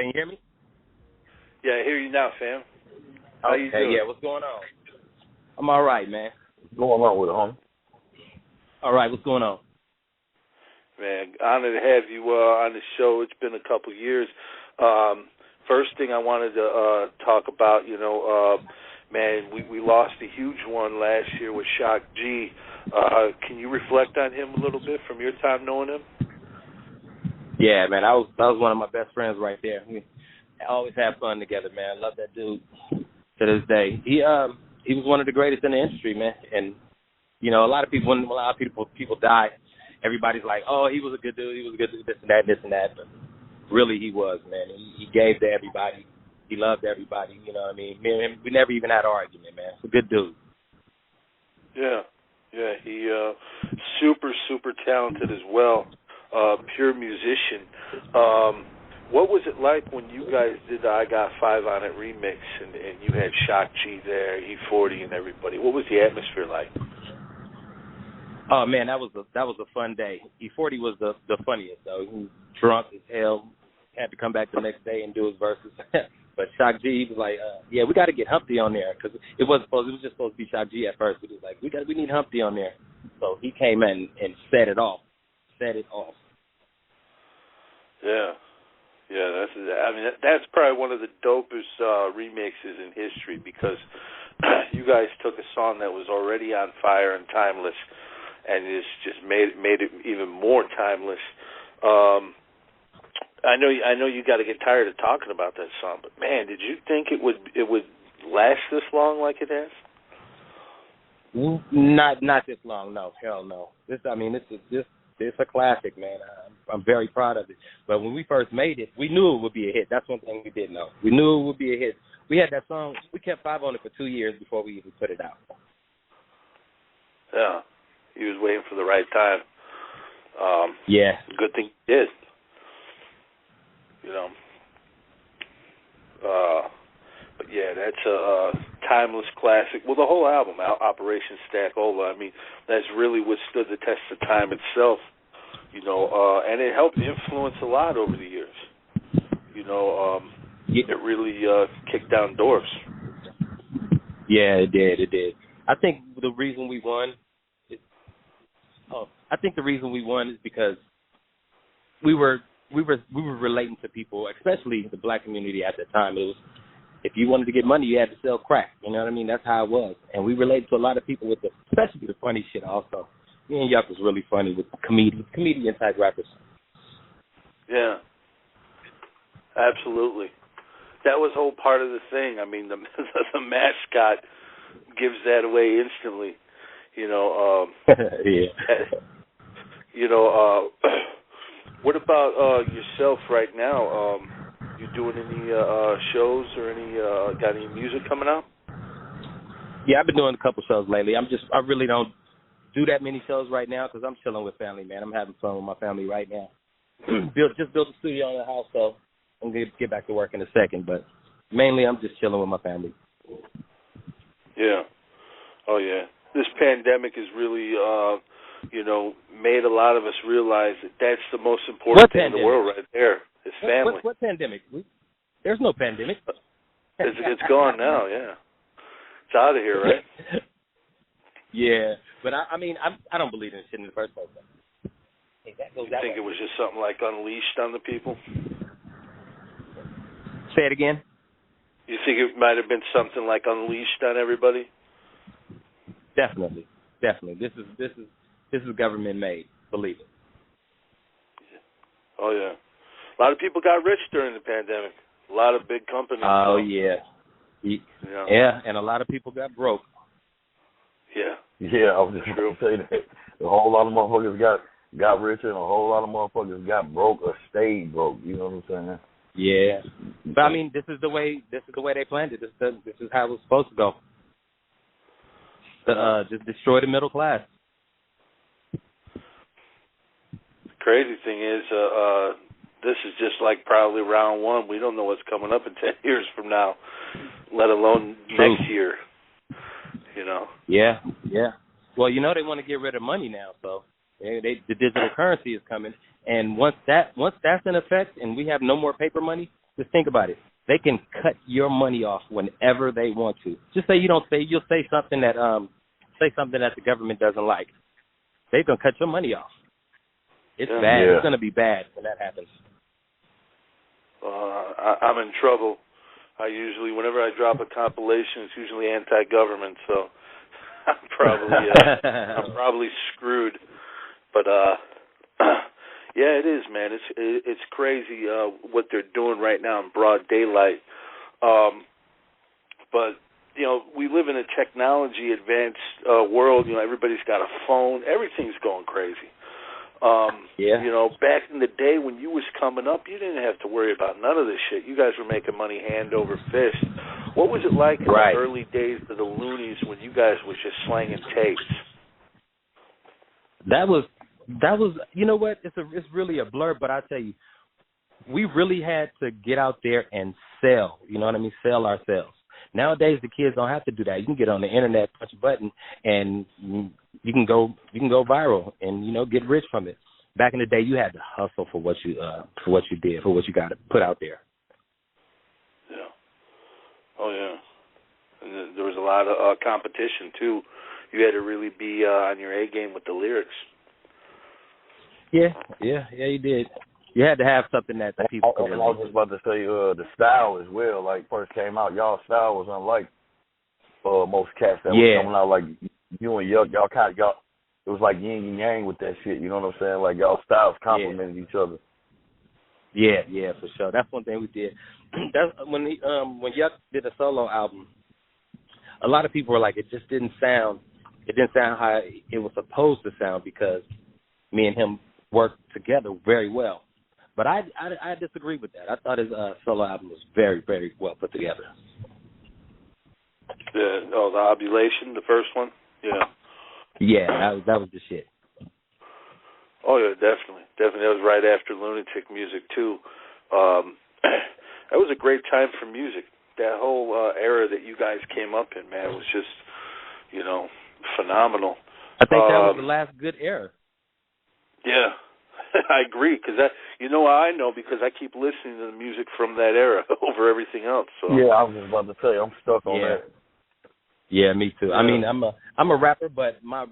Can you hear me? Yeah, I hear you now, fam. How you doing? Yeah, what's going on? I'm all right, man. What's going on with it, homie? All right, what's going on? Man, honored to have you on the show. It's been a couple years. First thing I wanted to talk about, man, we lost a huge one last year with Shock G. Can you reflect on him a little bit from your time knowing him? Yeah, man, that was one of my best friends right there. We always have fun together, man. I love that dude to this day. He was one of the greatest in the industry, man. And a lot of people die, everybody's like, oh, he was a good dude, this and that. But really, he was, man. He gave to everybody. He loved everybody. You know what I mean? Me and him, we never even had an argument, man. He's a good dude. Yeah. He super, super talented as well. Pure musician. What was it like when you guys did the I Got Five on It remix and you had Shock G there, E40 and everybody? What was the atmosphere like? Oh man, that was a fun day. E40 was the funniest though. He was drunk as hell. Had to come back the next day and do his verses. But Shock G, he was like, yeah, we got to get Humpty on there because it was just supposed to be Shock G at first. But he was like, we need Humpty on there. So he came in and set it off. Yeah, that's probably one of the dopest remixes in history because you guys took a song that was already on fire and timeless, and it's just made it even more timeless. I know you got to get tired of talking about that song, but man, did you think it would last this long like it has? Not this long, no, hell no. It's a classic, man. I'm very proud of it. But when we first made it, we knew it would be a hit. That's one thing we didn't know. We knew it would be a hit. We had that song. We kept Five on it for 2 years before we even put it out. Yeah, he was waiting for the right time. Yeah. Good thing he did. But yeah, that's a timeless classic. Well, the whole album, Operation Stack Over, that's really withstood the test of time itself, and it helped influence a lot over the years. It really kicked down doors. Yeah, it did. I think the reason we won is because we were relating to people, especially the black community at the time. It was, if you wanted to get money, you had to sell crack. You know what I mean? That's how it was. And we related to a lot of people with especially the funny shit also. Me and Yuck was really funny with comedian type rappers. Yeah, absolutely. That was whole part of the thing. The mascot gives that away instantly. Yeah. What about yourself right now? You doing any shows or got any music coming out? Yeah, I've been doing a couple shows lately. I really don't do that many shows right now because I'm chilling with family, man. I'm having fun with my family right now. Just built a studio in the house, so I'm going to get back to work in a second. But mainly I'm just chilling with my family. Yeah. Oh, yeah. This pandemic has really, made a lot of us realize that that's the most important thing in the world right there. Is family. What pandemic? There's no pandemic. It's gone now, yeah. It's out of here, right? Yeah, but I don't believe in this shit in the first place. Hey, you think it was just something like unleashed on the people? Say it again. You think it might have been something like unleashed on everybody? Definitely. This is government made. Believe it. Oh yeah. A lot of people got rich during the pandemic. A lot of big companies. Oh yeah. Yeah, and a lot of people got broke. Yeah. Yeah, I was just going to say that. A whole lot of motherfuckers got richer and a whole lot of motherfuckers got broke or stayed broke. You know what I'm saying? Yeah. But this is the way they planned it. This is how it was supposed to go. Just destroy the middle class. The crazy thing is, this is just like probably round one. We don't know what's coming up in 10 years from now, let alone next year. Yeah. Well, they want to get rid of money now, so the digital currency is coming, and once that's in effect, and we have no more paper money, Just think about it. They can cut your money off whenever they want to. Just say you'll say something that the government doesn't like. They're gonna cut your money off. It's bad. Yeah. It's gonna be bad when that happens. I'm in trouble. Whenever I drop a compilation, it's usually anti-government, so I'm probably screwed. But yeah, it is, man. It's crazy what they're doing right now in broad daylight. But we live in a technology advanced world. Everybody's got a phone. Everything's going crazy. Back in the day when you was coming up, you didn't have to worry about none of this shit. You guys were making money hand over fist. What was it like in the early days of the Luniz when you guys was just slanging tapes? That was you know what? It's really a blur, but I tell you, we really had to get out there and sell. You know what I mean? Sell ourselves. Nowadays, the kids don't have to do that. You can get on the internet, punch a button, and you can go viral and get rich from it. Back in the day, you had to hustle for what you did, for what you got to put out there. Yeah. Oh yeah. And there was a lot of competition too. You had to really be on your A game with the lyrics. Yeah, you did. You had to have something that the people could relate. I was just about to say the style as well. Like first came out, y'all style was unlike most cats that was coming out. Like you and y'all it was like yin and yang with that shit. You know what I'm saying? Like y'all styles complemented each other. Yeah, for sure. That's one thing we did. That's when Yuck did a solo album. A lot of people were like, it just didn't sound. It didn't sound how it was supposed to sound because me and him worked together very well. But I disagree with that. I thought his solo album was very, very well put together. The Obulation, the first one? Yeah. Yeah, that was the shit. Oh, yeah, definitely. That was right after Lunatic Music, too. That was a great time for music. That whole era that you guys came up in, man, was just, phenomenal. I think that was the last good era. Yeah. I agree, because I know because I keep listening to the music from that era over everything else. So. Yeah, I was just about to tell you, I'm stuck on that. Yeah, me too. Yeah. I mean, I'm a rapper, but I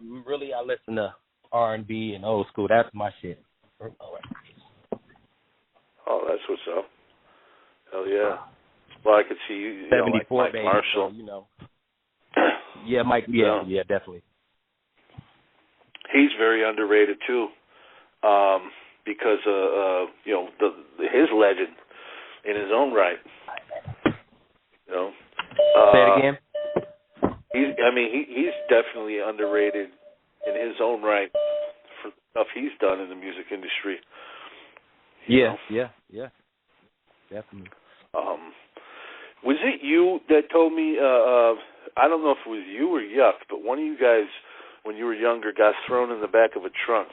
listen to R&B and old school. That's my shit. Oh, that's what's up. Hell yeah. Well, I could see you, 74 like Mike baby, Marshall. So, yeah, Mike. Yeah, definitely. He's very underrated too. Because his legend in his own right. Say it again. He's definitely underrated in his own right for stuff he's done in the music industry. Yeah, definitely. Was it you that told me? I don't know if it was you or Yuck, but one of you guys, when you were younger, got thrown in the back of a trunk.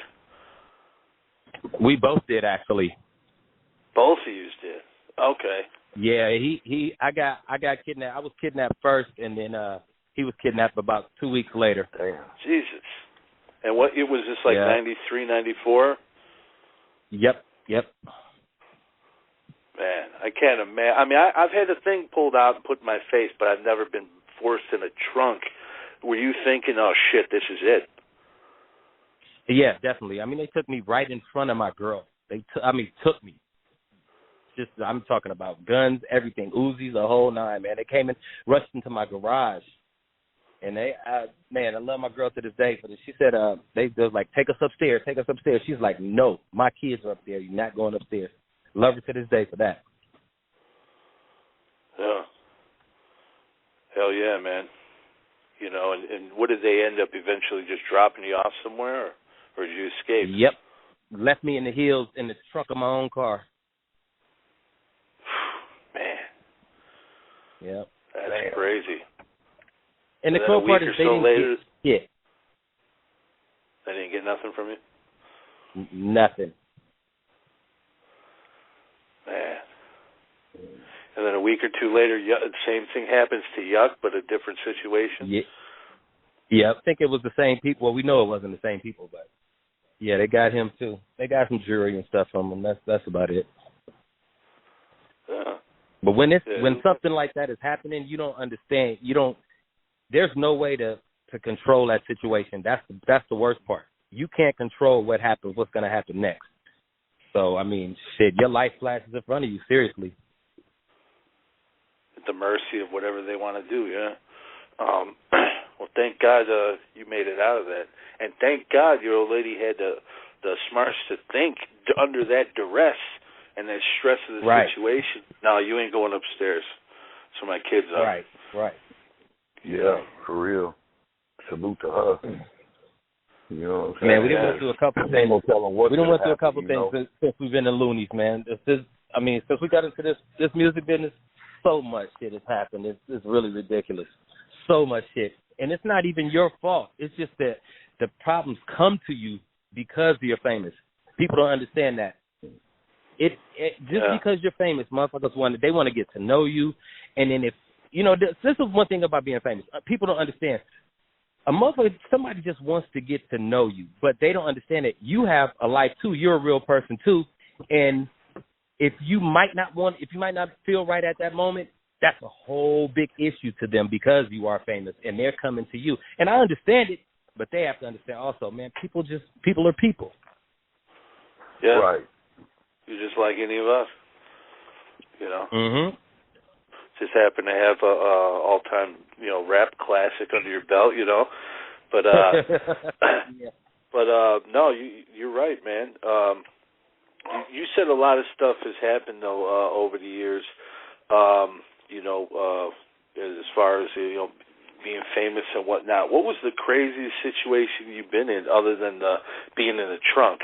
We both did, actually. Both of you did. Okay. Yeah, I got kidnapped. I was kidnapped first, and then he was kidnapped about 2 weeks later. Damn. Jesus. And what it was this like 93, 94? Yep. Man, I can't imagine. I mean, I've had the thing pulled out and put in my face, but I've never been forced in a trunk. Were you thinking, oh shit, this is it? Yeah, definitely. I mean, they took me right in front of my girl. Took me. Just, I'm talking about guns, everything, Uzis, the whole nine, man. They came in, rushed into my garage, and I love my girl to this day for this. She said, they was like, take us upstairs. She's like, no, my kids are up there. You're not going upstairs. Love her to this day for that. Yeah. Hell yeah, man. And what did they end up eventually just dropping you off somewhere, or did you escape? Yep. Left me in the hills in the trunk of my own car. Man. Yep. That's crazy. And the cool part is they didn't get shit. They didn't get nothing from you? Nothing. Man. And then a week or two later, same thing happens to Yuck, but a different situation? Yeah, I think it was the same people. Well, we know it wasn't the same people, but yeah, they got him too. They got some jewelry and stuff from him. That's about it. Yeah. But when something like that is happening, you don't understand. There's no way to control that situation. That's the worst part. You can't control what happens, what's going to happen next. So, I mean, shit, your life flashes in front of you, seriously. At the mercy of whatever they want to do, yeah. Well, thank God you made it out of that. And thank God your old lady had the smarts to think under that duress and that stress of the situation. No, you ain't going upstairs. So my kids are. Right. Yeah, for real. Salute to her. You know what I'm saying? Man, we done went through a couple of things. We done went through a couple of things since we've been in Luniz, man. Since we got into this music business, so much shit has happened. It's really ridiculous. So much shit. And it's not even your fault. It's just that the problems come to you because you're famous. People don't understand that. Because you're famous, motherfuckers want to get to know you. And then this is one thing about being famous. People don't understand. Somebody just wants to get to know you, but they don't understand that you have a life too. You're a real person too. And if you might not feel right at that moment, that's a whole big issue to them because you are famous and they're coming to you. And I understand it, but they have to understand also, man, people are people. Yeah. Right. You're just like any of us, you know. Mm-hmm. Just happen to have a all-time, rap classic under your belt, But yeah. But no, you're right, man. You said a lot of stuff has happened though over the years. As far as being famous and whatnot. What was the craziest situation you've been in, other than being in the trunk?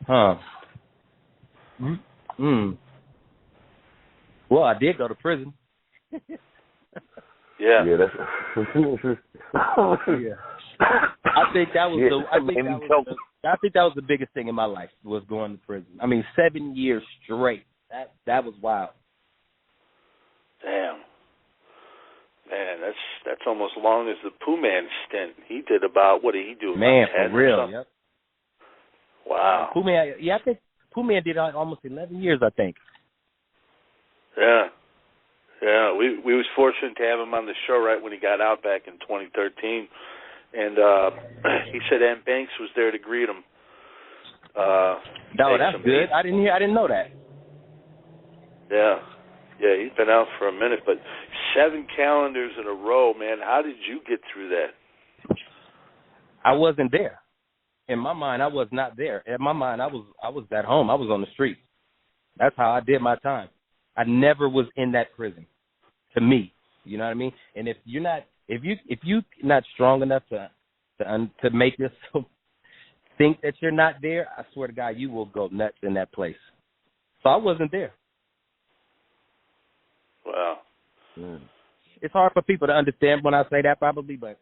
Huh. Well, I did go to prison. Yeah. Yeah, that's. Yeah. I think that was the biggest thing in my life, was going to prison. I mean, 7 years straight. That was wild. Damn. Man, that's almost as long as the Pooh Man stint. He did about, what did he do? Man, for real. Yep. Wow. Pooh Man, I think Pooh Man did almost 11 years, I think. Yeah. Yeah, we was fortunate to have him on the show right when he got out back in 2013. And he said Ann Banks was there to greet him. That's good. I didn't know that. Yeah. Yeah, he's been out for a minute, but 7 calendars in a row, man. How did you get through that? I wasn't there. In my mind, I was not there. In my mind, I was at home. I was on the street. That's how I did my time. I never was in that prison. To me, you know what I mean. And if you're not strong enough to make yourself think that you're not there, I swear to God, you will go nuts in that place. So I wasn't there. Wow. It's hard for people to understand when I say that, probably, but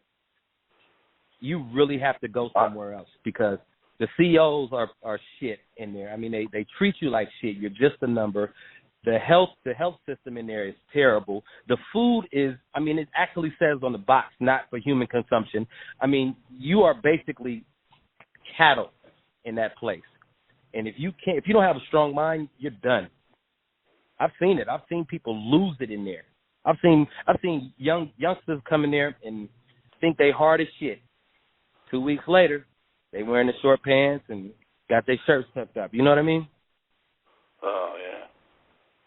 you really have to go somewhere else, because the COs are shit in there. I mean, they treat you like shit. You're just a number. The health system in there is terrible. The food is, it actually says on the box, not for human consumption. I mean, you are basically cattle in that place. And if you don't have a strong mind, you're done. I've seen it. I've seen people lose it in there. I've seen youngsters come in there and think they hard as shit. 2 weeks later, they wearing the short pants and got their shirts tucked up. You know what I mean? Oh, yeah.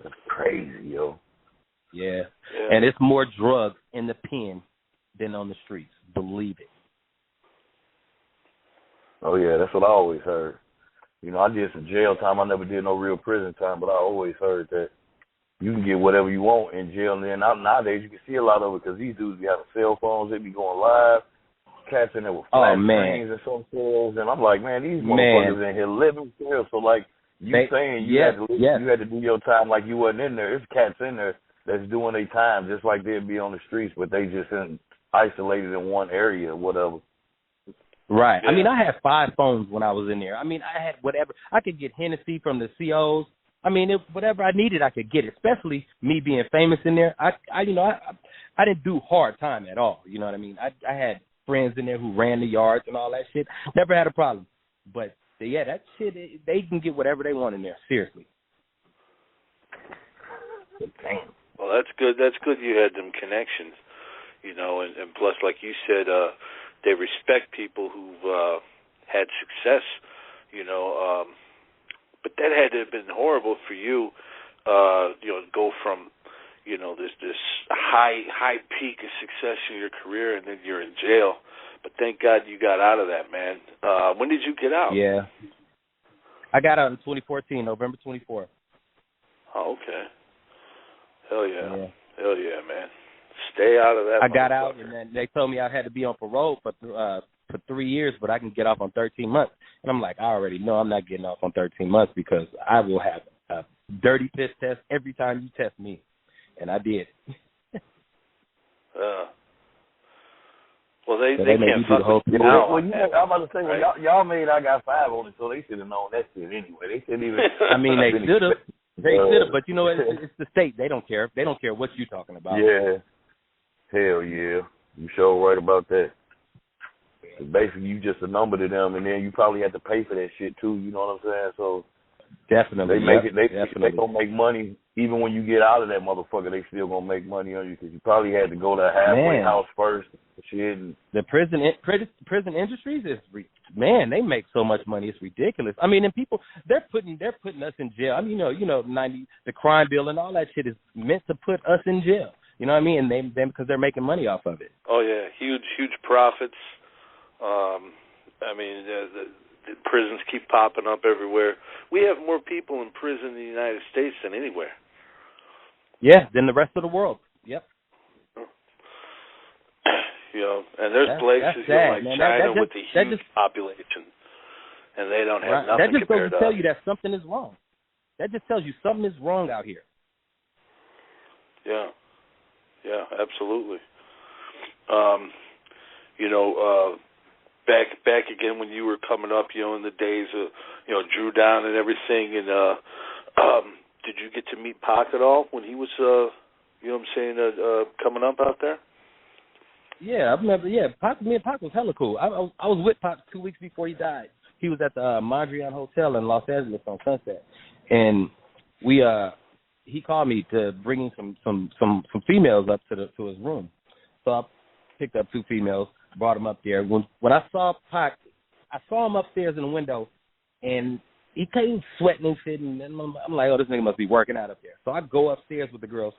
That's crazy, yo. Yeah. And it's more drugs in the pen than on the streets. Believe it. Oh, yeah, that's what I always heard. I did some jail time. I never did no real prison time, but I always heard that you can get whatever you want in jail. And then nowadays you can see a lot of it, because these dudes be having cell phones. They be going live. Cats in there with flat screens and some cells. And I'm like, man, these motherfuckers in here living still. So, like, you had to do your time like you wasn't in there. There's cats in there that's doing their time just like they'd be on the streets, but they just isolated in one area or whatever. Right. Yeah. I had 5 phones when I was in there. I had whatever. I could get Hennessy from the COs. Whatever I needed, I could get it. Especially me being famous in there. I didn't do hard time at all. You know what I mean? I had friends in there who ran the yards and all that shit. Never had a problem. But yeah, that shit, they can get whatever they want in there. Seriously. Damn. Well, that's good. That's good you had them connections, you know, and plus, like you said, they respect people who've had success, you know. But that had to have been horrible for you, you know, go from, you know, this high peak of success in your career, and then you're in jail. But thank God you got out of that, man. When did you get out? Yeah. I got out in 2014, November 24th. Oh, okay. Hell yeah. Hell yeah, man. Stay out of that. I got out, and then they told me I had to be on parole for 3 years, but I can get off on 13 months. And I'm like, I already know I'm not getting off on 13 months because I will have a dirty piss test every time you test me. And I did. Well, they can't fuck with you now. Well, you know, I'm about to say, right? well, y'all made I got 5 on it, so they should have known that shit anyway. They shouldn't even. I mean, they should have. They should have, but you know, it's the state. They don't care. They don't care what you're talking about. Yeah. Hell yeah. You sure right about that. Basically, you just a number to them, and then you probably have to pay for that shit too. You know what I'm saying? So definitely, they make it. They gonna make money even when you get out of that motherfucker. They still gonna make money on you because you probably had to go to a halfway house first. Shit. And the prison industries is they make so much money. It's ridiculous. I mean, and people they're putting us in jail. I mean, you know, the crime bill and all that shit is meant to put us in jail. You know what I mean? And they because they're making money off of it. Oh yeah, huge profits. I mean, the prisons keep popping up everywhere. We have more people in prison in the United States than anywhere. Yeah, than the rest of the world. Yep. You know, and there's places like China with a huge population, and they don't have nothing that just compared goes to to tell us. you that something is wrong. That just tells you something is wrong out here. Yeah, absolutely. You know, back again when you were coming up, you know, in the days of, you know, Drew Down and everything, and did you get to meet Pac at all when he was, you know what I'm saying, coming up out there? Yeah, I remember. Yeah, me and Pac was hella cool. I was with Pac 2 weeks before he died. He was at the Mondrian Hotel in Los Angeles on Sunset, and he called me to bring in some females up to his room. So I picked up 2 females, brought them up there. When I saw Pac, I saw him upstairs in the window, and he came sweating and shit, and I'm like, oh, this nigga must be working out up there. So I go upstairs with the girls.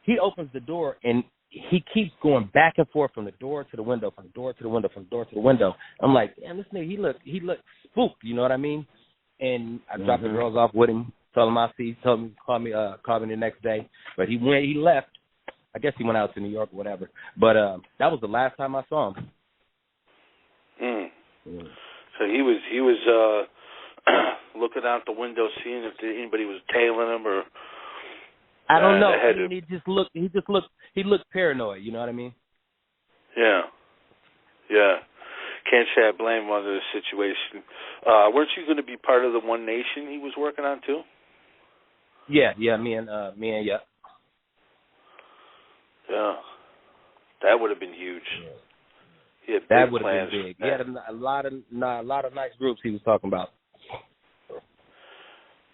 He opens the door, and he keeps going back and forth from the door to the window, from the door to the window, from the door to the window. I'm like, damn, this nigga, he looked spooked, you know what I mean? And I dropped the girls off with him, told him I'll see, told him call me the next day. But he left. I guess he went out to New York or whatever. But that was the last time I saw him. So he was looking out the window, seeing if anybody was tailing him, or I don't know. He looked paranoid. You know what I mean? Yeah. Can't say I blame him under the situation. Weren't you going to be part of the One Nation he was working on too? Yeah. Me and yeah. Yeah, that would have been huge. Yeah. He had that big would have been big. He had a lot of nice groups he was talking about.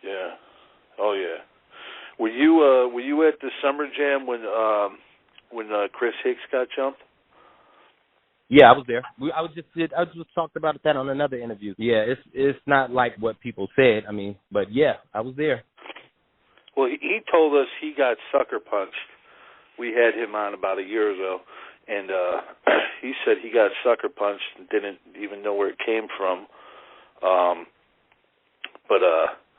Yeah. Oh yeah. Were you at the Summer Jam when Chris Hicks got jumped? Yeah, I was there. I just talked about that on another interview. Yeah, it's not like what people said. I mean, but yeah, I was there. Well, he told us he got sucker punched. We had him on about a year ago, and he said he got sucker punched and didn't even know where it came from. But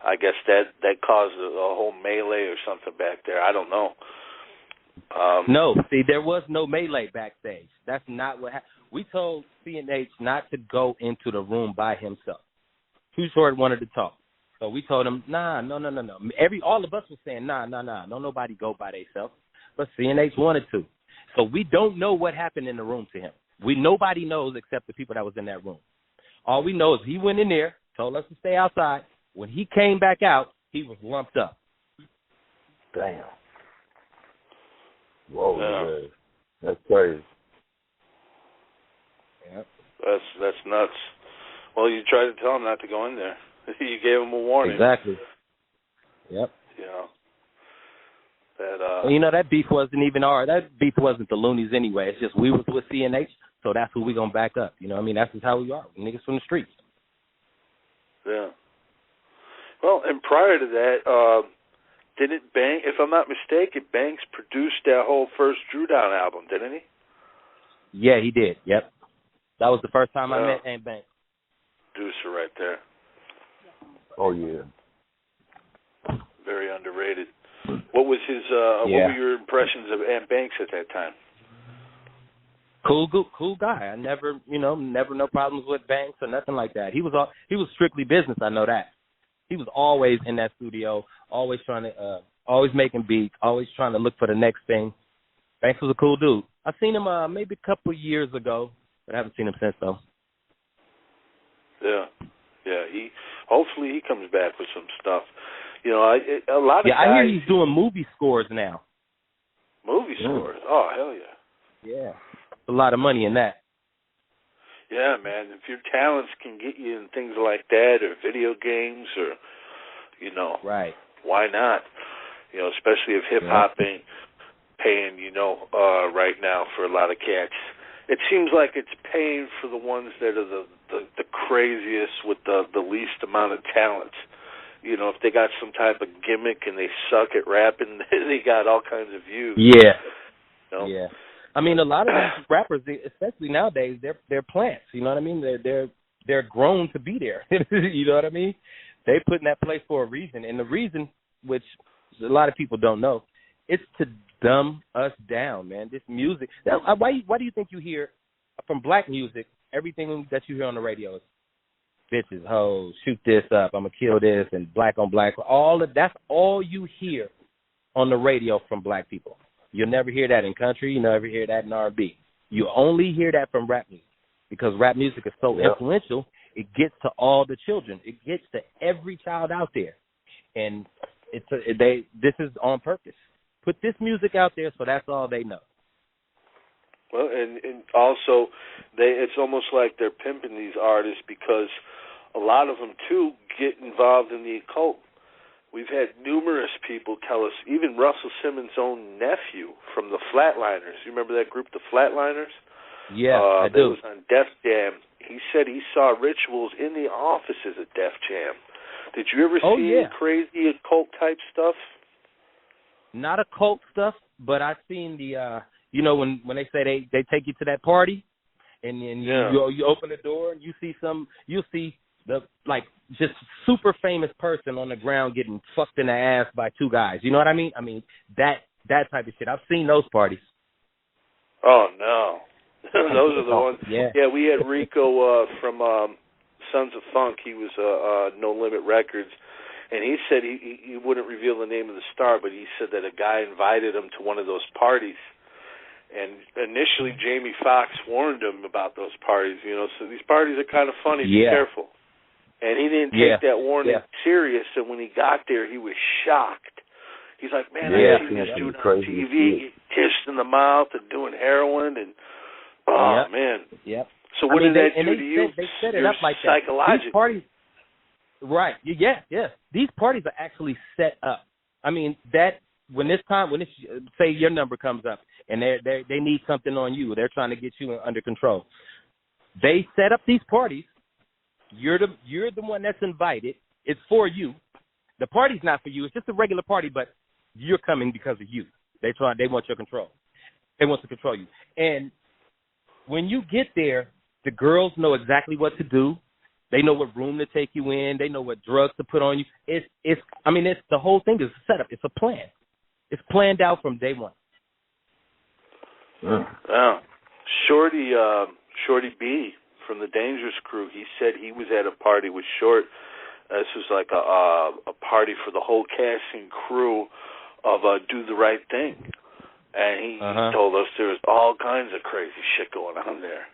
I guess that caused a whole melee or something back there. I don't know. No, see, there was no melee backstage. That's not what happened. We told C&H not to go into the room by himself. Too Short wanted to talk. So we told him, no. All of us was saying, nah, don't nobody go by themselves. But C&H wanted to. So we don't know what happened in the room to him. Nobody knows except the people that was in that room. All we know is he went in there, told us to stay outside. When he came back out, he was lumped up. Damn. Whoa, yeah. That's crazy. Yep. That's nuts. Well, you tried to tell him not to go in there. You gave him a warning. Exactly. Yep. Yeah. That you know, that beef wasn't even that beef wasn't the Luniz anyway. It's just we was with CNH, so that's who we gonna back up. You know what I mean? That's just how we are. Niggas from the streets. Yeah. Well, and prior to that, didn't Banks, if I'm not mistaken, Banks produced that whole first Drew Down album, didn't he? Yeah, he did. Yep. That was the first time I met Ant Banks. Producer right there. Oh yeah. Very underrated. What was his? What were your impressions of Ant Banks at that time? Cool guy. I never no problems with Banks or nothing like that. He was strictly business. I know that. He was always in that studio, always trying to, always making beats, always trying to look for the next thing. Banks was a cool dude. I seen him maybe a couple years ago, but I haven't seen him since though. Yeah. Hopefully he comes back with some stuff. You know, a lot of guys. I hear he's doing movie scores now. Movie scores? Oh, hell yeah. Yeah. A lot of money in that. Yeah, man. If your talents can get you in things like that or video games or, you know. Right. Why not? You know, especially if hip-hop ain't paying, right now for a lot of cats. It seems like it's paying for the ones that are the craziest with the least amount of talent. You know, if they got some type of gimmick and they suck at rapping, they got all kinds of views. Yeah. You know? Yeah. I mean, a lot of these rappers, especially nowadays, they're plants. You know what I mean? They're grown to be there. You know what I mean? They put in that place for a reason, and the reason, which a lot of people don't know, it's to dumb us down, man. This music. Why do you think you hear from black music everything that you hear on the radio is bitches, hoes, shoot this up, I'm gonna kill this, and black on black. That's all you hear on the radio from black people. You'll never hear that in country. You never hear that in R&B. You only hear that from rap music because rap music is so influential. It gets to all the children. It gets to every child out there, and this is on purpose. Put this music out there, so that's all they know. Well, and also, it's almost like they're pimping these artists because a lot of them, too, get involved in the occult. We've had numerous people tell us, even Russell Simmons' own nephew from the Flatliners. You remember that group, the Flatliners? Yeah, I do. It was on Def Jam. He said he saw rituals in the offices at Def Jam. Did you ever see crazy occult-type stuff? Not occult stuff, but I've seen the... when they say they take you to that party, and you open the door and you'll see the just super famous person on the ground getting fucked in the ass by two guys. You know what I mean? I mean that type of shit. I've seen those parties. Oh no, those are the ones. Yeah, we had Rico from Sons of Funk. He was No Limit Records. And he said he wouldn't reveal the name of the star, but he said that a guy invited him to one of those parties. And initially, Jamie Foxx warned him about those parties, so these parties are kind of funny, be careful. And he didn't take that warning serious, and when he got there, he was shocked. He's like, man, I see this dude on TV, kissed in the mouth and doing heroin, and, man. Yep. So what did that do to you? They set it up like that. Psychologically. These parties, right. Yeah. These parties are actually set up. I mean, when say your number comes up and they need something on you, they're trying to get you under control. They set up these parties. You're the one that's invited. It's for you. The party's not for you. It's just a regular party, but you're coming because of you. They want your control. They want to control you. And when you get there, the girls know exactly what to do. They know what room to take you in. They know what drugs to put on you. It's the whole thing is a setup. It's a plan. It's planned out from day one. Wow. Shorty B from the Dangerous Crew, he said he was at a party with Short. This was like a party for the whole cast and crew of Do the Right Thing. And he told us there was all kinds of crazy shit going on there.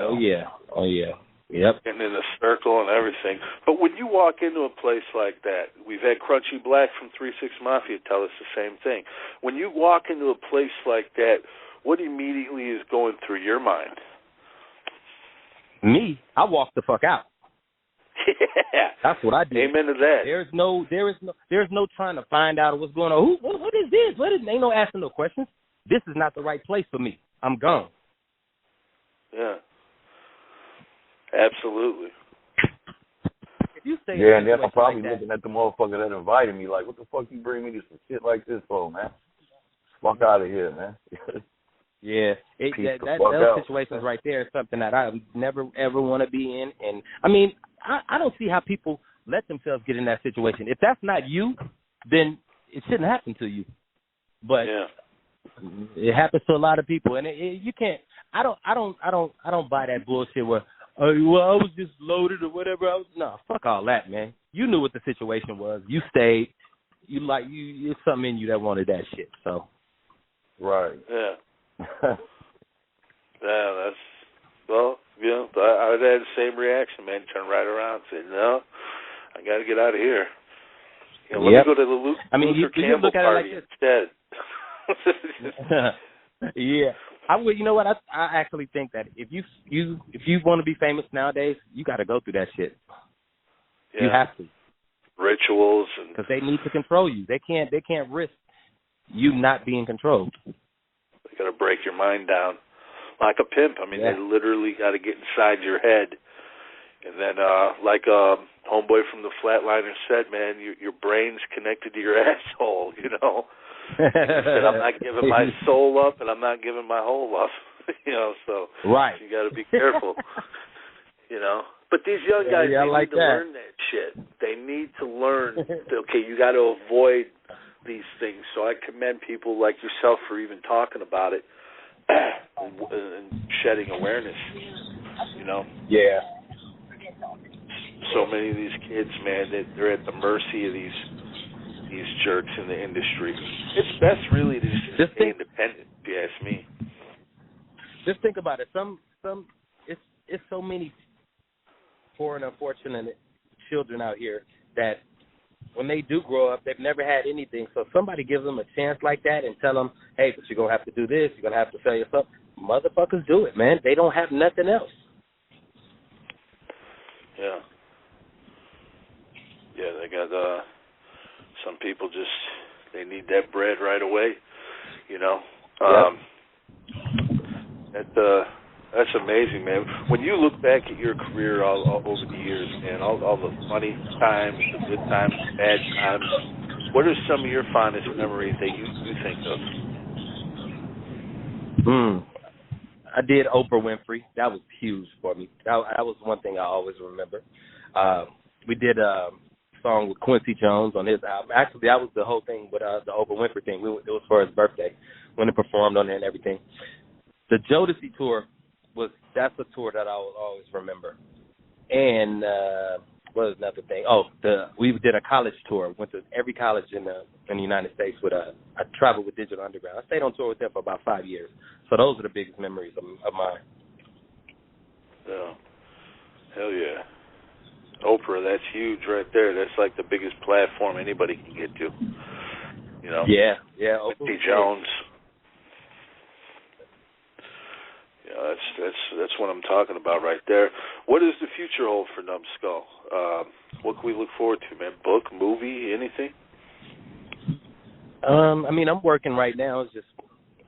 Oh, yeah. Yep. And in a circle and everything. But when you walk into a place like that, we've had Crunchy Black from 3-6 Mafia tell us the same thing. When you walk into a place like that, what immediately is going through your mind? Me? I walk the fuck out. Yeah, that's what I did. Amen to that. There is no trying to find out what's going on. What is this? Ain't no asking no questions. This is not the right place for me. I'm gone. Yeah. Absolutely. If you say and then I'm probably like looking at the motherfucker that invited me like, what the fuck you bring me to some shit like this for, man? Fuck out of here, man. Yeah, those situations right there is something that I never, ever want to be in. And, I mean, I don't see how people let themselves get in that situation. If that's not you, then it shouldn't happen to you. But it happens to a lot of people. And you can't – I don't buy that bullshit where, I was just loaded or whatever. No, fuck all that, man. You knew what the situation was. You stayed. It's something in you that wanted that shit, so. Right. Yeah. Yeah, I had the same reaction, man. Turn right around and say, no, I got to get out of here. Let me go to the Luther Campbell party instead. Yeah, I would. You know what? I actually think that if you want to be famous nowadays, you got to go through that shit. Yeah. You have to. Rituals because they need to control you. They can't risk you not being controlled. They got to break your mind down like a pimp. I mean, they literally got to get inside your head. And then, like homeboy from the Flatliners said, man, your brain's connected to your asshole, you know. He said, I'm not giving my soul up and I'm not giving my whole up, you know, so you got to be careful, you know. But these young guys, they need to learn that shit. They need to learn, okay, you got to avoid these things. So I commend people like yourself for even talking about it and shedding awareness, you know. Yeah. So many of these kids, man, they're at the mercy of these jerks in the industry. It's best really to just stay independent, if you ask me. Just think about it. It's so many poor and unfortunate children out here that when they do grow up, they've never had anything. So if somebody gives them a chance like that and tell them, hey, but you're going to have to do this, you're going to have to sell yourself, motherfuckers do it, man. They don't have nothing else. Yeah. Yeah, they got some people just, they need that bread right away, you know. That's amazing, man. When you look back at your career all over the years, man, all the funny times, the good times, the bad times, what are some of your fondest memories that you think of? I did Oprah Winfrey. That was huge for me. That was one thing I always remember. We did a song with Quincy Jones on his album. Actually, that was the whole thing with the Oprah Winfrey thing. It was for his birthday when it performed on there and everything. The Jodeci tour that's a tour that I will always remember. And what was another thing? We did a college tour. Went to every college in the United States with I traveled with Digital Underground. I stayed on tour with them for about 5 years. So those are the biggest memories of mine. Yeah. Hell yeah. Oprah, that's huge right there. That's like the biggest platform anybody can get to. You know? Yeah. Quincy Jones. Yeah, that's what I'm talking about right there. What does the future hold for Numskull? What can we look forward to, man? Book, movie, anything? I mean, I'm working right now. It's just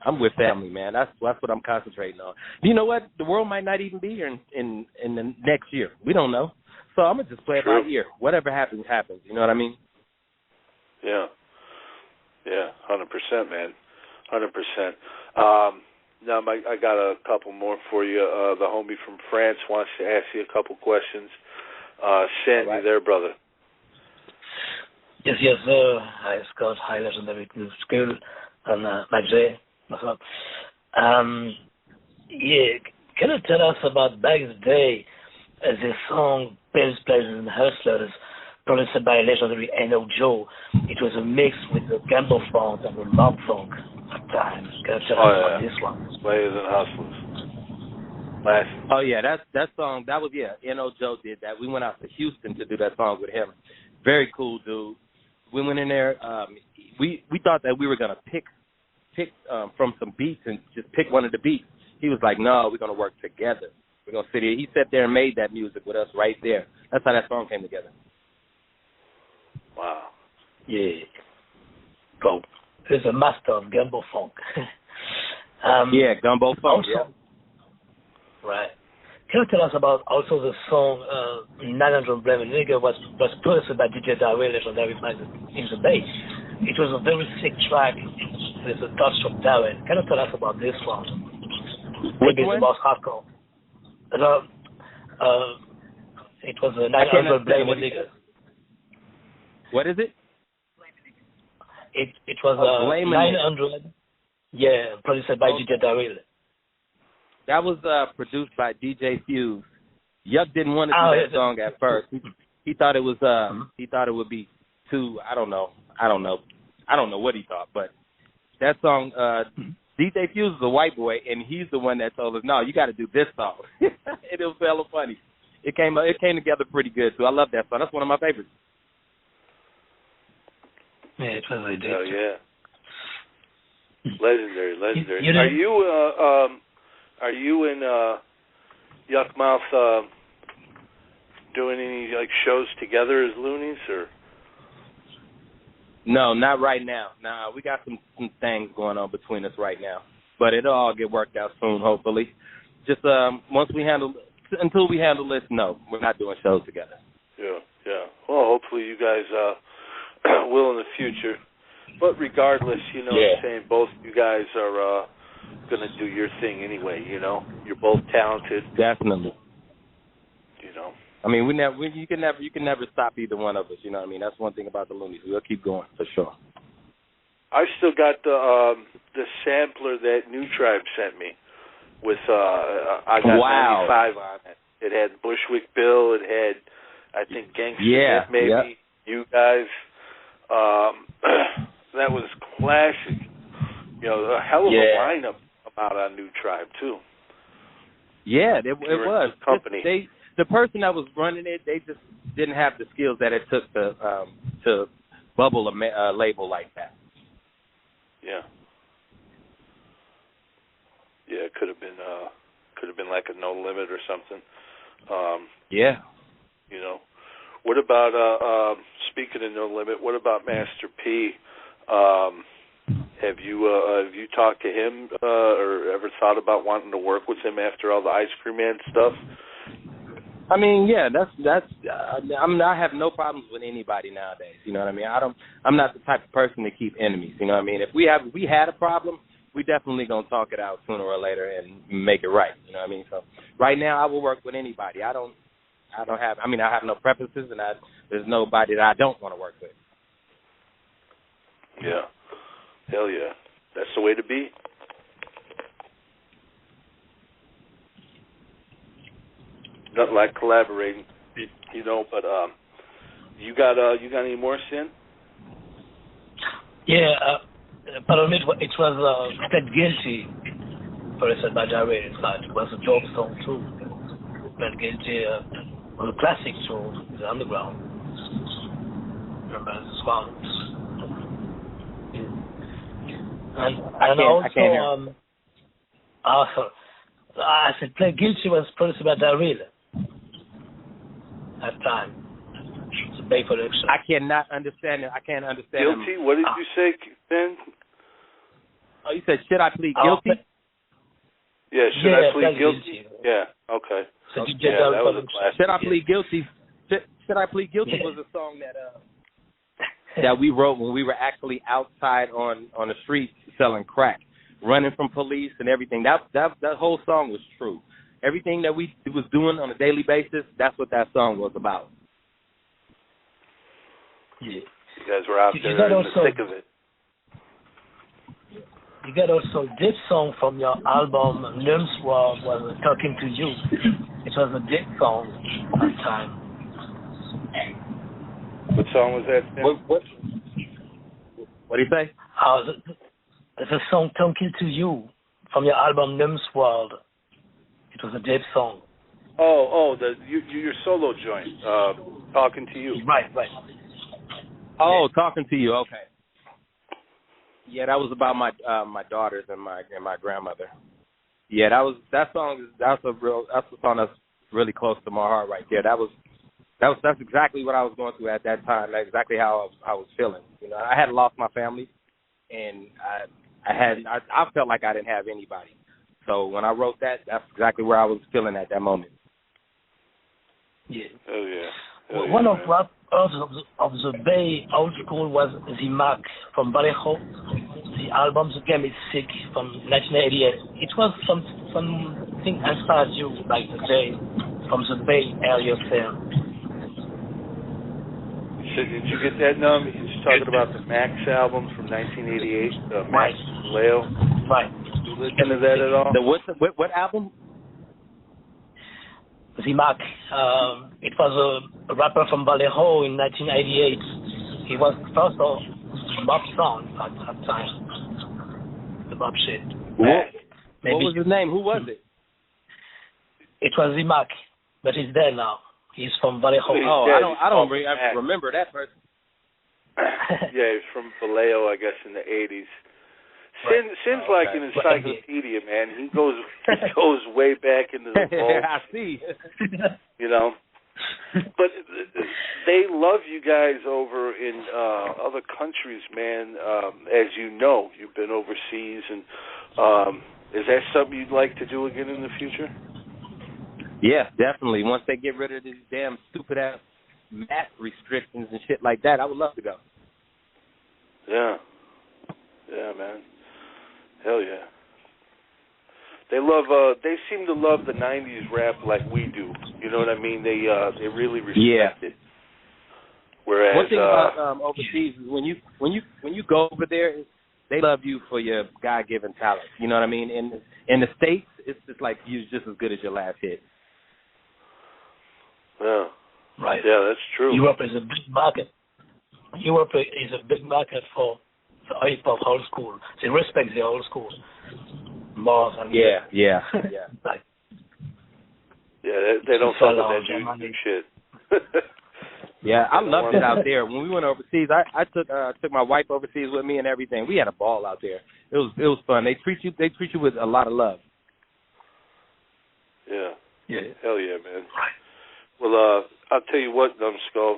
I'm with family, man. That's what I'm concentrating on. You know what? The world might not even be here in the next year. We don't know. So I'm gonna just play it by ear. Whatever happens, happens. You know what I mean? Yeah. 100%, man. 100%. Now, I got a couple more for you. The homie from France wants to ask you a couple questions. Sen, you there, brother? Yes, sir. Hi, Scott. Hi, Legendary Numskull. And Max J. What's up? Can you tell us about back in the day, the song Bell's Pleasures and Hustlers, produced by legendary N.O. Joe? It was a mix with the Gamble Funk and the Mob Funk at times. Can you tell us about this one? Players and Hustlers. Oh, yeah, that song, that was, N.O. Joe did that. We went out to Houston to do that song with him. Very cool dude. We went in there. We thought that we were going to pick from some beats and just pick one of the beats. He was like, no, we're going to work together. We're going to sit here. He sat there and made that music with us right there. That's how that song came together. Wow. Yeah. Go. He's a master of gumbo funk. Yeah, gumbo funk. Also, yeah. Right. Can you tell us about also the song 900 Blame a Nigga was produced by DJ Darrell, legendary man in the bass. It was a very sick track with a touch of Darrell. Can you tell us about this one? Which Maybe one? the most hardcore. It was a 900 Blame a Nigga. What is it? It was 900. Yeah, produced by DJ Darrell. That was produced by DJ Fuse. Yuck didn't want to do that song at first. He thought it was he thought it would be too I don't know what he thought, but that song DJ Fuse is a white boy and he's the one that told us, no, you got to do this song. It was hella funny. It came together pretty good too. I love that song. That's one of my favorites. Yeah, it was really Oh yeah. Legendary. Are you and Yuck Mouth doing any like shows together as Luniz or? No, not right now. Nah, we got some things going on between us right now, but it'll all get worked out soon, hopefully. Just until we handle this, no, we're not doing shows together. Yeah. Well, hopefully you guys will in the future. But regardless, you know what I'm saying, both you guys are going to do your thing anyway, you know. You're both talented. Definitely. You know. I mean, you can never stop either one of us, you know what I mean? That's one thing about the Luniz. We'll keep going for sure. I still got the sampler that New Tribe sent me with I got 95 on it. It had Bushwick Bill, it had I think Gangsta Hit maybe, you guys. That was classic. You know, a hell of a lineup about on New Tribe too. Yeah, it was. Company. The person that was running it, they just didn't have the skills that it took to bubble a label like that. Yeah. Yeah, it could have been like a No Limit or something. Yeah. You know. What about speaking of No Limit? What about Master P? Have you talked to him or ever thought about wanting to work with him after all the Ice Cream Man stuff? I mean, yeah, that's. I have no problems with anybody nowadays. You know what I mean? I'm not the type of person to keep enemies. You know what I mean? If we had a problem, we definitely gonna talk it out sooner or later and make it right. You know what I mean? So right now, I will work with anybody. I have no preferences, and there's nobody that I don't want to work with. Yeah. Hell yeah. That's the way to be. Nothing like collaborating, you know, but you got any more, Sin? Yeah, pardon me, it was Dead Guilty, produced by Jared. It was a dope song too. Dead Guilty was a classic too, the underground. Remember this one? And also, I said, Play Guilty was produced by Darrell at time. It's a Bay production. I cannot understand it. I can't understand Guilty? What did you say, Ben? Oh, you said, should I plead guilty? Yeah, should I plead guilty? Yeah, okay. So that was a classic. Should I plead guilty? Should I plead guilty was a song that we wrote when we were actually outside on the street selling crack, running from police and everything. That whole song was true. Everything that we was doing on a daily basis, that's what that song was about. Yeah. You guys were out there in the thick of it. You got also this song from your album, Numskull, was Talking to You. It was a deep song at the time. What song was that? What do you say? There's a song, Talking to You, from your album, Numskull. It was a deep song. Your solo joint, Talking to You. Right. Oh, Talking to You, okay. Yeah, that was about my daughters and my grandmother. Yeah, that's a song that's really close to my heart right there. That was That's exactly what I was going through at that time. That's exactly how I was feeling. You know, I had lost my family, and I felt like I didn't have anybody. So when I wrote that, that's exactly where I was feeling at that moment. Yeah. Oh yeah. One of rap of the Bay old school was the Mac from Vallejo. The album The Game is Sick from 1988. It was something inspired you back the day from the Bay area film. So did you get that, Num? He's talking about the Max album from 1988, Max Leo. Right. You listen to that at all? What album? The Mac. It was a rapper from Vallejo in 1988. He was first of Bob song at that time. The Bob shit. What was his name? Who was it? It was the Mac, but he's dead now. He's from Vallejo. I don't remember that person. Yeah, he's from Vallejo, I guess, in the 80s. Sin's like an encyclopedia, man. He goes way back into the vault. I see. You know, but they love you guys over in other countries, man. As you know, you've been overseas, and is that something you'd like to do again in the future? Yeah, definitely. Once they get rid of these damn stupid ass mat restrictions and shit like that, I would love to go. Yeah, man. Hell yeah. They seem to love the 90s rap like we do. You know what I mean? They really respect it. Whereas one thing about overseas is when you go over there, they love you for your God-given talent. You know what I mean? In the States, it's just like you're just as good as your last hit. Yeah. Right. Yeah, that's true. Europe is a big market. Europe is a big market for hip hop old school. They respect the old school more than yeah. Like, they don't fuck with that new shit. Yeah, I loved it out there. When we went overseas, I took my wife overseas with me and everything. We had a ball out there. It was fun. They treat you with a lot of love. Yeah. Yeah. Hell yeah, man. Right. Well, I'll tell you what, Numskull.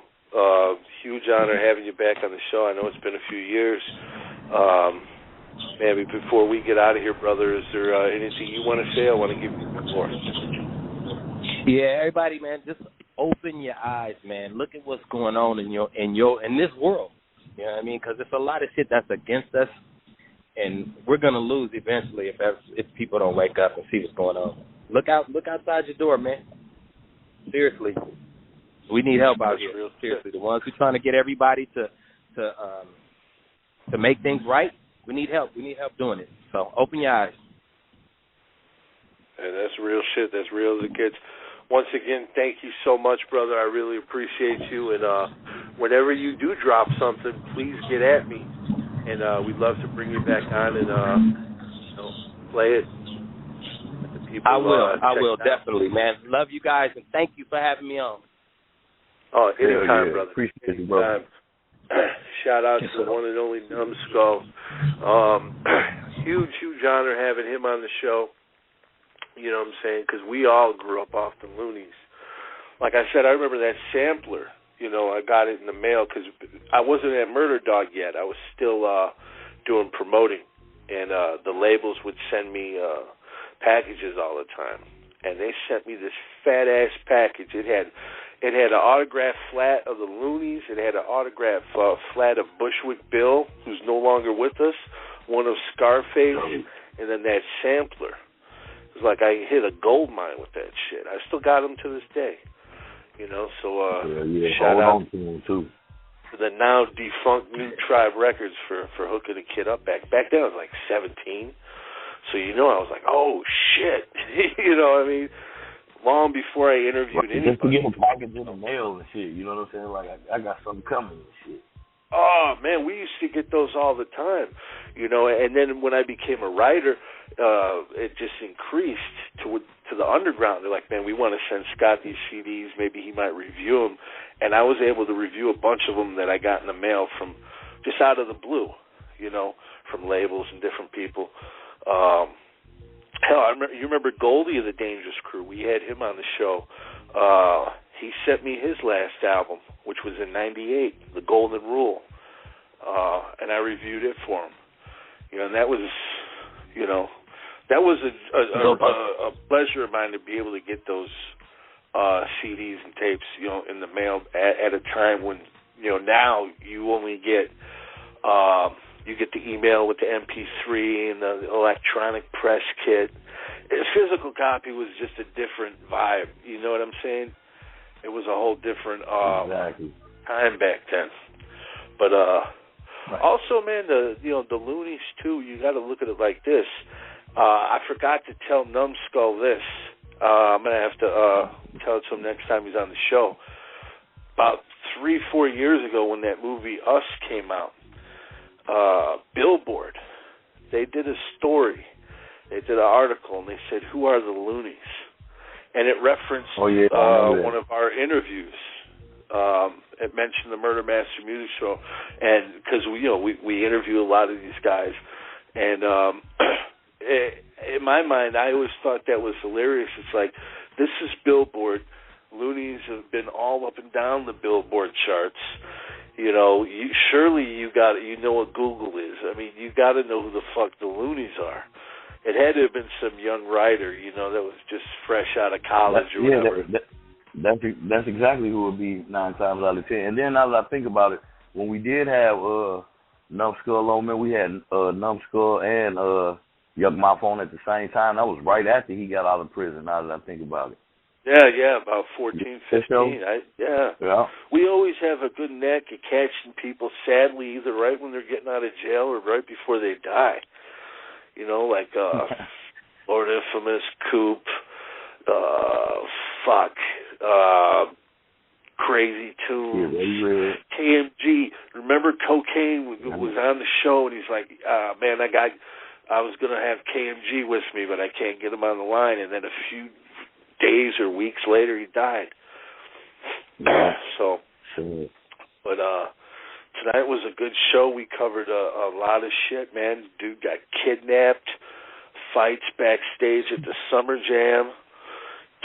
Huge honor having you back on the show. I know it's been a few years. Maybe before we get out of here, brother, is there anything you want to say? I want to give you the floor. Yeah, everybody, man, just open your eyes, man. Look at what's going on in this world. You know what I mean? Because there's a lot of shit that's against us, and we're gonna lose eventually if people don't wake up and see what's going on. Look outside your door, man. Seriously, we need help out here. Seriously, the ones who trying to get everybody to make things right, we need help. We need help doing it. So open your eyes. And that's real shit. That's real as it gets. Once again, thank you so much, brother. I really appreciate you. And whenever you do drop something, please get at me. And we'd love to bring you back on and play it. I will definitely, man. Love you guys, and thank you for having me on. Oh, anytime, brother. Appreciate you, brother. Shout out to the one and only Numskull. Huge honor having him on the show. You know what I'm saying? Because we all grew up off the Luniz. Like I said, I remember that sampler. You know, I got it in the mail because I wasn't at Murder Dog yet. I was still doing promoting, and the labels would send me packages all the time. And they sent me this fat-ass package. It had an autographed flat of the Luniz. It had an autographed flat of Bushwick Bill, who's no longer with us, one of Scarface, and then that sampler. It was like I hit a gold mine with that shit. I still got them to this day. You know, so shout out to them too. To the now defunct New Tribe Records for hooking a kid up back then. I was like 17. So, you know, I was like, oh, shit. You know what I mean? Long before I interviewed anybody. Just to get a package in the mail and shit, you know what I'm saying? Like, I got something coming and shit. Oh, man, we used to get those all the time. You know, and then when I became a writer, it just increased to the underground. They're like, man, we want to send Scott these CDs. Maybe he might review them. And I was able to review a bunch of them that I got in the mail from just out of the blue, you know, from labels and different people. Hell, you remember Goldie of the Dangerous Crew? We had him on the show. he sent me his last album, which was in '98, The Golden Rule, and I reviewed it for him. And that was, that was a pleasure of mine to be able to get those CDs and tapes, in the mail at a time when, now you only get you get the email with the MP3 and the electronic press kit. A physical copy was just a different vibe. You know what I'm saying? It was a whole different time back then. But right. Also, man, the Luniz too. You got to look at it like this. I forgot to tell Numskull this. I'm gonna have to tell it to him next time he's on the show. About 3-4 years ago, when that movie Us came out, Billboard, they did a story. They did an article, and they said, "Who are the Luniz?" And it referenced one of our interviews. It mentioned the Murder Master Music Show, and because we interview a lot of these guys, and in my mind, I always thought that was hilarious. It's like, this is Billboard. Luniz have been all up and down the Billboard charts. Surely you know what Google is. I mean, you got to know who the fuck the Luniz are. It had to have been some young writer, that was just fresh out of college or whatever. That's exactly who it would be 9 times out of 10. And then now that I think about it, when we did have Numskull on, man, we had Numskull and Yuck Mouth on at the same time. That was right after he got out of prison, now that I think about it. Yeah, about 14, 15. Yeah. We always have a good knack at catching people, sadly, either right when they're getting out of jail or right before they die. Like Lord Infamous, Coop, Crazy Tunes, KMG. Remember Cocaine was on the show, and he's like, man, I was going to have KMG with me, but I can't get him on the line. And then a few days or weeks later, he died. Yeah. But tonight was a good show. We covered a lot of shit, man. Dude got kidnapped, fights backstage at the Summer Jam.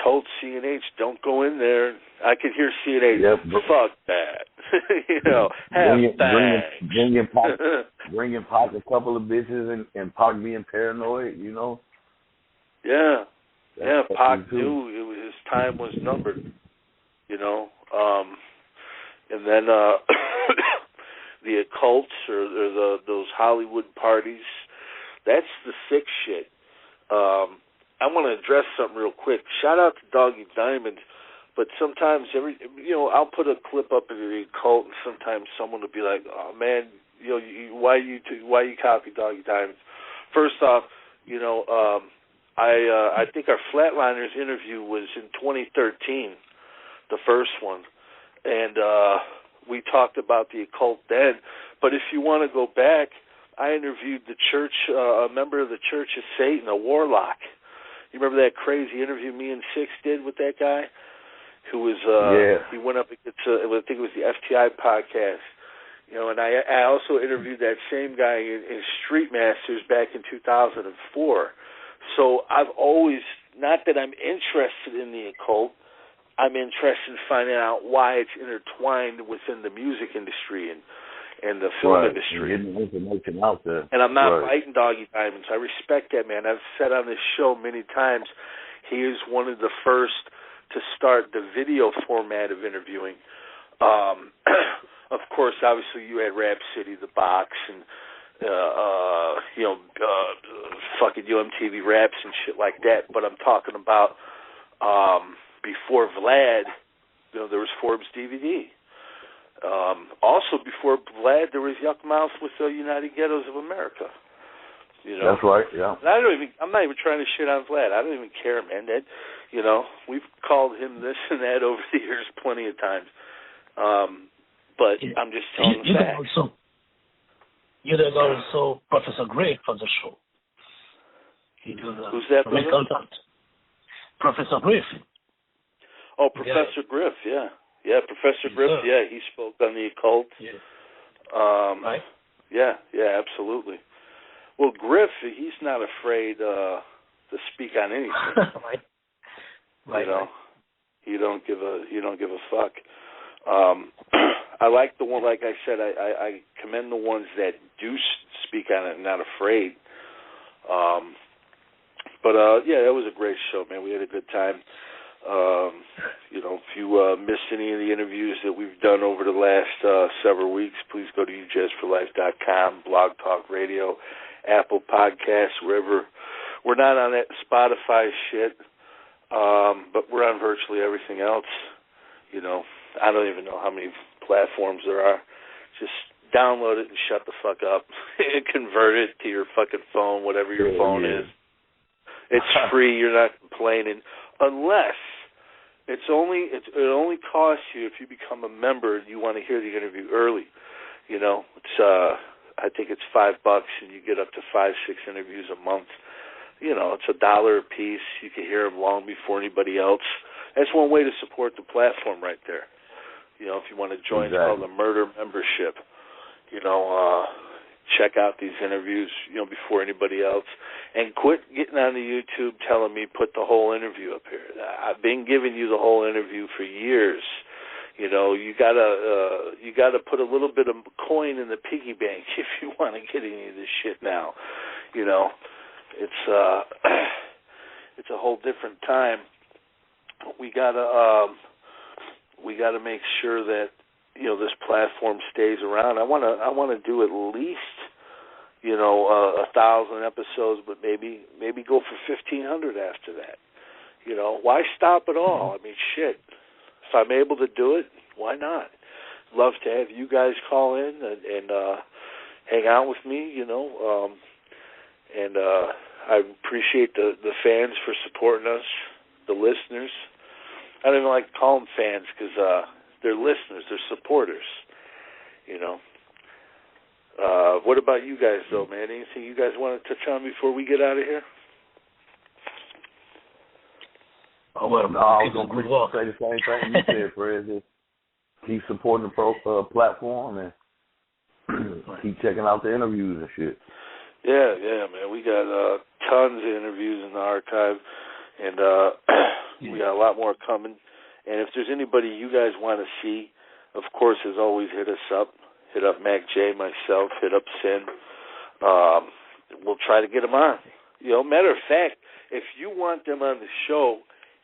Told CNH, don't go in there. I could hear CNH, fuck that. Bring in Pac a couple of bitches and Pac being paranoid, Yeah. Pac knew his time was numbered, And then the occults or those Hollywood parties, that's the sick shit. I want to address something real quick. Shout out to Doggy Diamond, but sometimes I'll put a clip up of the occult, and sometimes someone will be like, "Oh man, why you copy Doggy Diamond?" First off, I think our Flatliners interview was in 2013, the first one, and we talked about the occult then. But if you want to go back, I interviewed the church, a member of the Church of Satan, a warlock. You remember that crazy interview me and Six did with that guy? Who was, he went up against, I think it was the FTI podcast. And I also interviewed that same guy in Street Masters back in 2004. So I've always, not that I'm interested in the occult, I'm interested in finding out why it's intertwined within the music industry and the film industry. Getting information out there. And I'm not fighting Doggy Diamonds. I respect that, man. I've said on this show many times, he is one of the first to start the video format of interviewing. Of course, obviously, you had Rap City, The Box, and fucking UMTV Raps and shit like that. But I'm talking about before Vlad, there was Forbes DVD. Also, before Vlad, there was Yuck Mouth with the United Ghettos of America. That's right. Yeah. And I'm not even trying to shit on Vlad. I don't even care, man. That, we've called him this and that over the years plenty of times. But I'm just telling the facts. You did also Professor Gray for the show. Who's that? Professor Griff. Oh, Professor Griff, yeah. Yeah, Professor Griff, he spoke on the occult. Yeah. Right? Yeah, absolutely. Well, Griff, he's not afraid to speak on anything. Right. You don't give a fuck. I like the one, like I said, I commend the ones that do speak on it and not afraid. Yeah, that was a great show, man. We had a good time. If you missed any of the interviews that we've done over the last several weeks, please go to ujazzforlife.com, Blog Talk Radio, Apple Podcasts, wherever. We're not on that Spotify shit, but we're on virtually everything else. I don't even know how many platforms there are. Just download it and shut the fuck up and convert it to your fucking phone, whatever your phone is. It's free. You're not complaining, unless it only costs you if you become a member and you want to hear the interview early. It's I think it's $5 and you get up to 5-6 interviews a month. It's $1 a piece. You can hear them long before anybody else. That's one way to support the platform right there. If you want to join, it's called the Murder Membership. Check out these interviews, before anybody else. And quit getting on the YouTube telling me put the whole interview up here. I've been giving you the whole interview for years. You gotta put a little bit of coin in the piggy bank if you want to get any of this shit now. It's a whole different time. We gotta make sure that this platform stays around. I wanna do at least 1,000 episodes, but maybe go for 1,500 after that. Why stop at all? I mean, shit. If I'm able to do it, why not? Love to have you guys call in and hang out with me. And I appreciate the fans for supporting us, the listeners. I don't even like to call them fans because they're listeners, they're supporters. What about you guys, though, man? Anything you guys want to touch on before we get out of here? I was going to say the same thing you said, Fred. Just keep supporting the platform and keep checking out the interviews and shit. Yeah, man. We got tons of interviews in the archive, and we got a lot more coming. And if there's anybody you guys want to see, of course, as always, hit us up. Hit up Mac J, myself. Hit up Sin. We'll try to get them on. Matter of fact, if you want them on the show,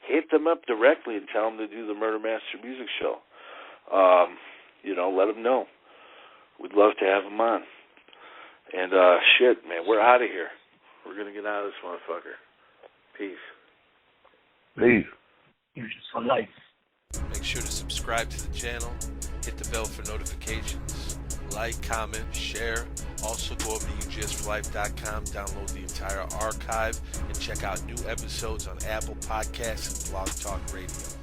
hit them up directly and tell them to do the Murder Master Music Show. Let them know. We'd love to have them on. And, shit, man, we're out of here. We're going to get out of this motherfucker. Peace. Peace. Uses for life. Make sure to subscribe to the channel. Hit the bell for notifications. Like, comment, share. Also go over to ujazzforlife.com, download the entire archive, and check out new episodes on Apple Podcasts and Blog Talk Radio.